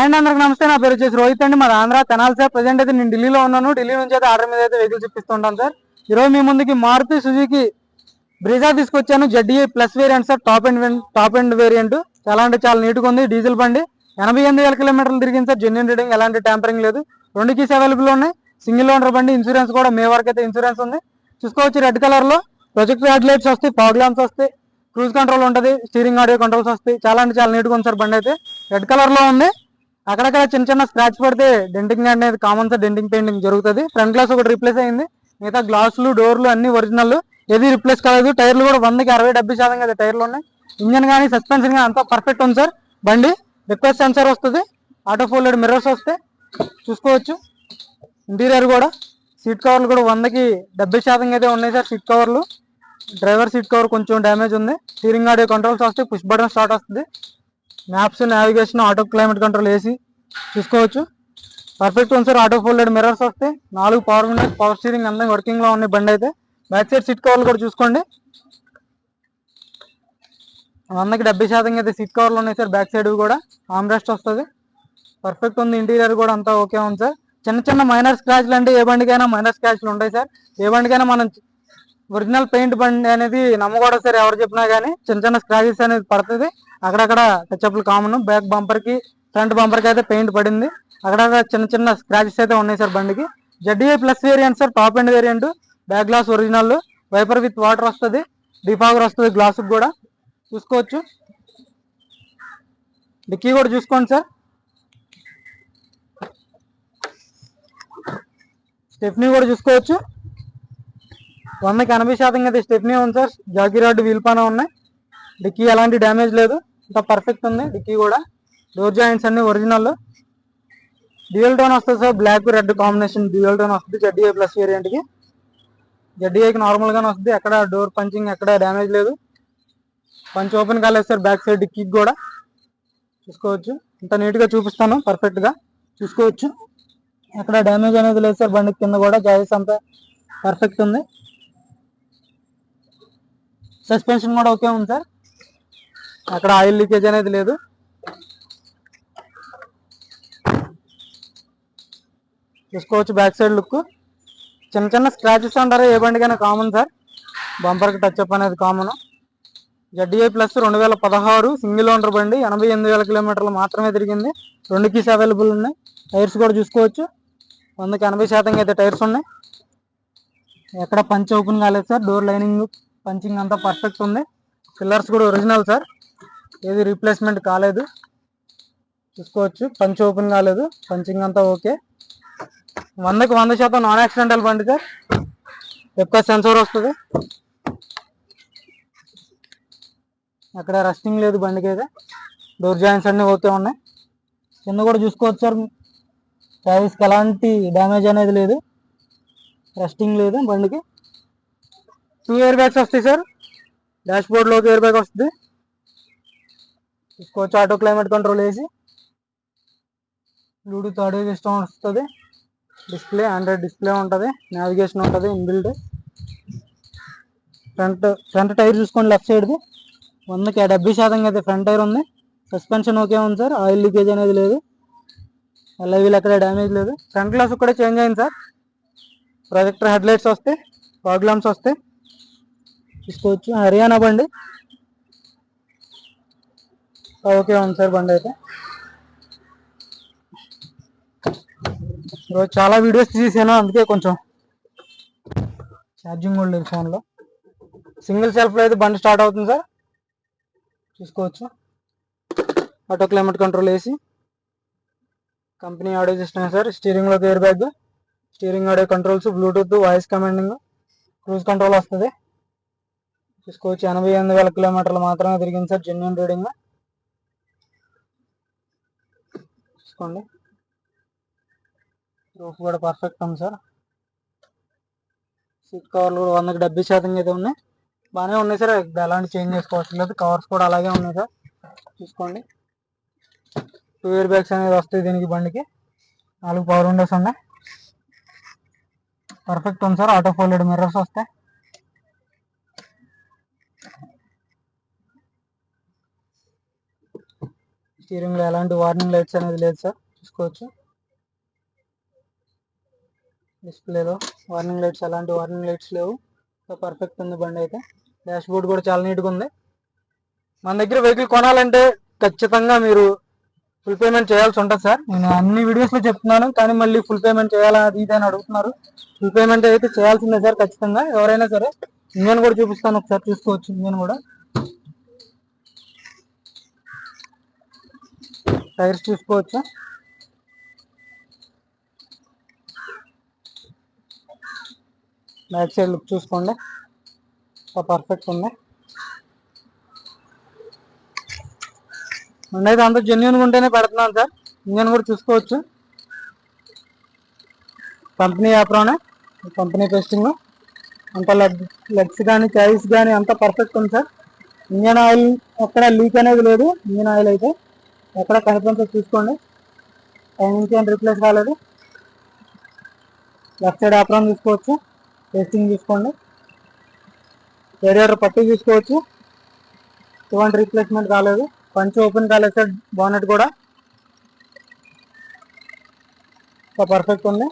And అందరికి నమస్తే. నా పేరు వచ్చేసి రోహిత్ అండి. మాది ఆంధ్ర తెనాలి సార్. ప్రజెంట్ అయితే నేను ఢిల్లీలో ఉన్నాను. ఢిల్లీ నుంచి అయితే ఆర్డర్ మీద అయితే వెహికల్స్ ఇప్పిస్తుంటాను సార్. ఈరోజు మీ ముందుకి మారుతి సుజుకి బ్రిజా తీసుకొచ్చాను. ZDI plus variant sir. Top end variant. చాలా అంటే చాలా నీట్గా ఉంది. డీజిల్ బండి 88,000 కిలోమీటర్లు తిరిగింది సార్. జెన్యున్ రీడింగ్, ఎలాంటి ట్యాంపరింగ్ లేదు. 2 కీస్ అవైలబుల్ ఉన్నాయి. సింగిల్ ఓనర్ బండి. ఇన్సూరెన్స్ కూడా మే వరకు అయితే ఇన్సూరెన్స్ ఉంది. చూసుకోవచ్చు రెడ్ కలర్ లో ప్రొజెక్టర్ హెడ్ లైట్స్ వస్తాయి, ఫాగ్ ల్యాంప్స్ వస్తాయి, క్రూజ్ కంట్రోల్ ఉంటుంది, స్టీరింగ్ ఆడియో కంట్రోల్స్ వస్తాయి. చాలా అంటే చాలా నీట్గా ఉంది సార్. బండి అయితే రెడ్ కలర్ లో ఉంది. అక్కడక్కడ చిన్న చిన్న స్క్రాచ్ పడితే డెంటింగ్ అనేది కామన్ సార్. డెంటింగ్ పెయింటింగ్ జరుగుతుంది. ఫ్రంట్ గ్లాస్ ఒకటి రీప్లేస్ అయింది. మిగతా గ్లాసులు, డోర్లు అన్ని ఒరిజినల్, ఏది రిప్లేస్ కాలేదు. టైర్లు కూడా 100కి 60-70% అయితే టైర్లు ఉన్నాయి. ఇంజన్ కానీ సస్పెన్షన్ కానీ అంతా పర్ఫెక్ట్ ఉంది సార్. బండి రిక్వెస్ట్ సెన్సార్ వస్తుంది, ఆటో ఫోల్డెడ్ మిర్రర్స్ వస్తాయి. చూసుకోవచ్చు ఇంటీరియర్ కూడా. సీట్ కవర్లు కూడా 100కి 70% అయితే ఉన్నాయి సార్. సీట్ కవర్లు, డ్రైవర్ సీట్ కవర్ కొంచెం డ్యామేజ్ ఉంది. స్టీరింగ్ ఆడియో కంట్రోల్స్ వస్తాయి, పుష్ బటన్ స్టార్ట్ వస్తుంది, maps, navigation, auto climate control, AC చూసుకోవచ్చు పర్ఫెక్ట్ ఉంది సార్. ఆటో ఫోల్డెడ్ మిర్రర్స్ వస్తాయి, 4 పవర్ విండోస్, పవర్ స్టీరింగ్ అన్నీ వర్కింగ్ లో ఉన్నాయి. బండి అయితే బ్యాక్ సైడ్ సీట్ కవర్లు కూడా చూసుకోండి. 100కి 70% అయితే సీట్ కవర్లు ఉన్నాయి సార్. బ్యాక్ సైడ్ కూడా ఆమ్రెస్ట్ వస్తుంది. పర్ఫెక్ట్ ఉంది. ఇంటీరియర్ కూడా అంతా ఓకే ఉంది సార్. చిన్న చిన్న మైనర్ స్క్రాచ్లు అంటే ఏ బండికైనా మైనర్ స్క్రాచ్లు ఉంటాయి సార్. ఏ బండికైనా మనం ఒరిజినల్ పెయింట్ బండి అనేది నమ్మకూడదు సార్. ఎవరు చెప్పినా కానీ చిన్న చిన్న స్క్రాచెస్ అనేది పడుతుంది. అక్కడక్కడ టచ్అప్లు కామన్. బ్యాక్ బంపర్ కి, ఫ్రంట్ బంపర్ కి అయితే పెయింట్ పడింది. అక్కడక్కడ చిన్న చిన్న స్క్రాచెస్ అయితే ఉన్నాయి సార్ బండికి. ZDI plus variant sir. Top end variant. Back glass original, wiper with water వస్తుంది, డిఫాగర్ వస్తుంది గ్లాస్ కూడా. చూసుకోవచ్చు డిక్కీ కూడా చూసుకోండి సార్. స్టెప్నీ కూడా చూసుకోవచ్చు. 100కి 80% అయితే స్టెప్నీ ఉంది సార్. జాకీ రాడ్, వీల్ పానా ఉన్నాయి. డిక్కీ ఎలాంటి డ్యామేజ్ లేదు, ఇంకా పర్ఫెక్ట్ ఉంది. డిక్కీ కూడా డోర్ జాయింట్స్ అన్ని ఒరిజినల్. డ్యూయల్ టోన్ వస్తుంది sir. Black red combination dual tone వస్తుంది ZDI ప్లస్ వేరియంట్ కి. ZDIకి నార్మల్ గానే వస్తుంది. ఎక్కడ డోర్ పంచింగ్ ఎక్కడ డ్యామేజ్ లేదు. పంచ్ ఓపెన్ కాలేదు సార్. బ్యాక్ సైడ్ డిక్కీ కూడా చూసుకోవచ్చు. ఇంత నీట్ గా చూపిస్తాను పర్ఫెక్ట్ గా. చూసుకోవచ్చు ఎక్కడ డ్యామేజ్ అనేది లేదు సార్. బండి కింద కూడా జాయిస్ అంతా పర్ఫెక్ట్ ఉంది. సస్పెన్షన్ కూడా ఓకే ఉంది సార్. అక్కడ ఆయిల్ లీకేజ్ అనేది లేదు. చూసుకోవచ్చు బ్యాక్ సైడ్ లుక్. చిన్న చిన్న స్క్రాచెస్ అంటారు ఏ బండికైనా కామన్ సార్. బంపర్కి టచ్అప్ అనేది common. ZDI plus 2016 single owner బండి. 88,000 కిలోమీటర్లు మాత్రమే తిరిగింది. 2 కీస్ అవైలబుల్ ఉన్నాయి. టైర్స్ కూడా చూసుకోవచ్చు. 100కి 80% అయితే టైర్స్ ఉన్నాయి. ఎక్కడ పంచ్ ఓపెన్ కాలేదు సార్. డోర్ లైనింగ్, పంచింగ్ అంతా పర్ఫెక్ట్ ఉంది. పిల్లర్స్ కూడా ఒరిజినల్ సార్. ఏది రీప్లేస్మెంట్ కాలేదు. చూసుకోవచ్చు పంచ్ ఓపెన్ కాలేదు. పంచింగ్ అంతా ఓకే. 100కి 100% నాన్ యాక్సిడెంటల్ బండి సార్. ఎక్కువ సెన్సార్ వస్తుంది. అక్కడ రస్టింగ్ లేదు బండికి అయితే. డోర్ జాయింట్స్ అన్ని ఓకే ఉన్నాయి. కింద కూడా చూసుకోవచ్చు సార్. టైర్స్కి ఎలాంటి డ్యామేజ్ అనేది లేదు, రస్టింగ్ లేదు బండికి. 2 ఎయిర్ బ్యాగ్స్ వస్తాయి సార్. డాష్ బోర్డ్ లోకి ఎయిర్ బ్యాగ్ వస్తుంది. చూసుకోవచ్చు auto climate control, AC, Bluetooth audio system వస్తుంది. డిస్ప్లే ఆండ్రాయిడ్ డిస్ప్లే ఉంటుంది. నావిగేషన్ ఉంటుంది ఇన్బిల్ట్. ఫ్రంట్ టైర్ చూసుకోండి లెఫ్ట్ సైడ్ది. 100కి 70% అయితే ఫ్రంట్ టైర్ ఉంది. సస్పెన్షన్ ఓకే ఉంది సార్. ఆయిల్ లీకేజ్ అనేది లేదు. వీల్ ఎక్కడ డ్యామేజ్ లేదు. ఫ్రంట్ గ్లాస్ కూడా చేంజ్ అయింది సార్. ప్రొజెక్టర్ హెడ్ లైట్స్ వస్తాయి, ఫాగ్ ల్యాంప్స్ వస్తాయి. చూసుకోవచ్చు హర్యానా బండి ఓకే ఉంది సార్. బండి అయితే ఈరోజు చాలా వీడియోస్ తీసాను, అందుకే కొంచెం ఛార్జింగ్ కూడా లేదు ఫోన్లో. సింగిల్ సెల్ఫ్లో అయితే బండి స్టార్ట్ అవుతుంది సార్. చూసుకోవచ్చు auto climate control, AC, company audio system sir. Steering లోకి air bag, steering audio controls, Bluetooth, voice commanding, cruise control వస్తుంది. చూసుకోవచ్చు 88,000 కిలోమీటర్లు మాత్రమే తిరిగింది సార్. Genuine reading. చూసుకోండి రూఫ్ కూడా పర్ఫెక్ట్ ఉంది సార్. సీట్ కవర్లు కూడా 100కి 70% అయితే ఉన్నాయి. బాగానే ఉన్నాయి సార్. ఎలాంటి చేంజ్ చేసుకోవచ్చు లేదు. కవర్స్ కూడా అలాగే ఉన్నాయి సార్. చూసుకోండి 2 ఎయిర్ బ్యాగ్స్ అనేది వస్తాయి దీనికి. బండికి 4 పవర్ విండోస్ ఉన్నాయి. పర్ఫెక్ట్ ఉంది సార్. ఆటో ఫోల్డెడ్ మిర్రర్స్ వస్తాయి. స్టీరింగ్ లో ఎలాంటి వార్నింగ్ లైట్స్ అనేది లేదు సార్, చూసుకోవచ్చు. డిస్ప్లేలో వార్నింగ్ లైట్స్, ఎలాంటి వార్నింగ్ లైట్స్ లేవు. సో పర్ఫెక్ట్ ఉంది బండి అయితే. డాష్ బోర్డ్ కూడా చాలా నీట్గా ఉంది. మన దగ్గర వెహికల్ కొనాలంటే ఖచ్చితంగా మీరు ఫుల్ పేమెంట్ చేయాల్సి ఉంటుంది సార్. నేను అన్ని వీడియోస్ లో చెప్తున్నాను, కానీ మళ్ళీ ఫుల్ పేమెంట్ చేయాలా అది ఇది అని అడుగుతున్నారు. ఫుల్ పేమెంట్ అయితే చేయాల్సిందే సార్ ఖచ్చితంగా, ఎవరైనా సరే. ఇంజన్ కూడా చూపిస్తాను ఒకసారి, చూసుకోవచ్చు. ఇంజన్ కూడా, టైర్స్ చూసుకోవచ్చు. బ్యాక్ సైడ్ లుక్ చూసుకోండి, పర్ఫెక్ట్ ఉంది. అయితే అంత జెన్యున్గా ఉంటేనే పెడుతున్నాను సార్. ఇంజన్ కూడా చూసుకోవచ్చు, కంపెనీ యాప్రానే, కంపెనీ టెస్టింగ్. అంత లెగ్స్ కానీ చాయిస్ కానీ అంత పర్ఫెక్ట్ ఉంది సార్. ఇంజన్ ఆయిల్ ఎక్కడ లీక్ అనేది లేదు. ఇంజన్ ఆయిల్ అయితే ఎక్కడ కనిపించదు, చూసుకోండి. టైమింగ్ ఏం రీప్లేస్ కాలేదు. లెఫ్ట్ సైడ్ యాప్రాన్ చూసుకోవచ్చు, టెస్టింగ్ చూసుకోండి. రేడియేటర్ పట్టీ చూసుకోవచ్చు, ఎటువంటి రీప్లేస్మెంట్ కాలేదు. పంచ్ ఓపెన్ కాలేదు సార్. బానెట్ కూడా పర్ఫెక్ట్ ఉంది.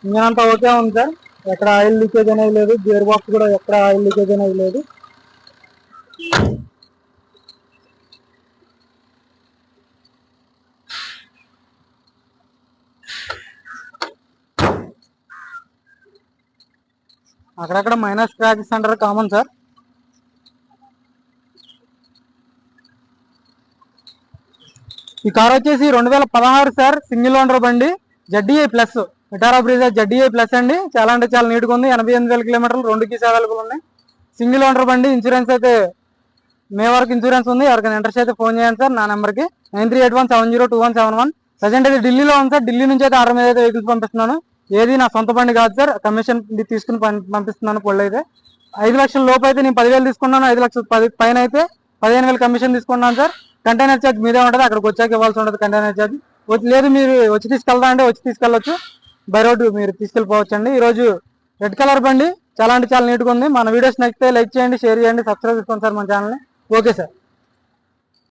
ఇంజన్ అంతా ఓకే ఉంది సార్, ఎక్కడ ఆయిల్ లీకేజ్ అనేది లేదు. గేర్ బాక్స్ కూడా ఎక్కడ ఆయిల్ లీకేజ్ అనేది లేదు. అక్కడక్కడ మైనస్ స్క్రాచెస్ అంటారు, కామన్ సార్. ఈ కార్ వచ్చేసి 2016 సార్, సింగిల్ ఓనర్ బండి, ZDI plus, Vitara Brezza ZDI plus అండి. చాలా అంటే చాలా నీట్గా ఉంది. 88,000 కిలోమీటర్లు, 2 కీస్ అవైలబుల్ ఉన్నాయి. సింగిల్ ఓనర్ బండి. ఇన్సూరెన్స్ అయితే మే వరకు ఇన్సూరెన్స్ ఉంది. ఎవరికైనా ఇంట్రెస్ట్ అయితే ఫోన్ చేయండి సార్ నా నెంబర్కి, 9381702171. ప్రజెంట్ అయితే ఢిల్లీలో ఉంది సార్. ఢిల్లీ నుంచి అయితే ఆర్డర్ మీద అయితే వెహికల్స్ పంపిస్తున్నాను. ఏది నా సొంత బండి కాదు సార్, కమిషన్ తీసుకుని పంపిస్తున్నాను. పొళ్ళు అయితే 5 లక్షల లోపు అయితే నేను 10,000 తీసుకున్నాను. 5 లక్షల పైన అయితే 15,000 కమిషన్ తీసుకున్నాను సార్. కంటైనర్ ఛార్జ్ మీదే ఉంటుంది, అక్కడికి వచ్చాక ఇవ్వాల్సి ఉంటుంది కంటైనర్ ఛార్జ్. లేదు మీరు వచ్చి తీసుకెళ్తా అంటే వచ్చి తీసుకెళ్ళొచ్చు, బై రోడ్డు మీరు తీసుకెళ్ళిపోవచ్చు అండి. ఈరోజు రెడ్ కలర్ బండి, చాలా అంటే చాలా నీట్గా ఉంది. మన వీడియోస్ నచ్చితే లైక్ చేయండి, షేర్ చేయండి, సబ్స్క్రైబ్ చేసుకోండి సార్ మన ఛానల్ని. Okay sir.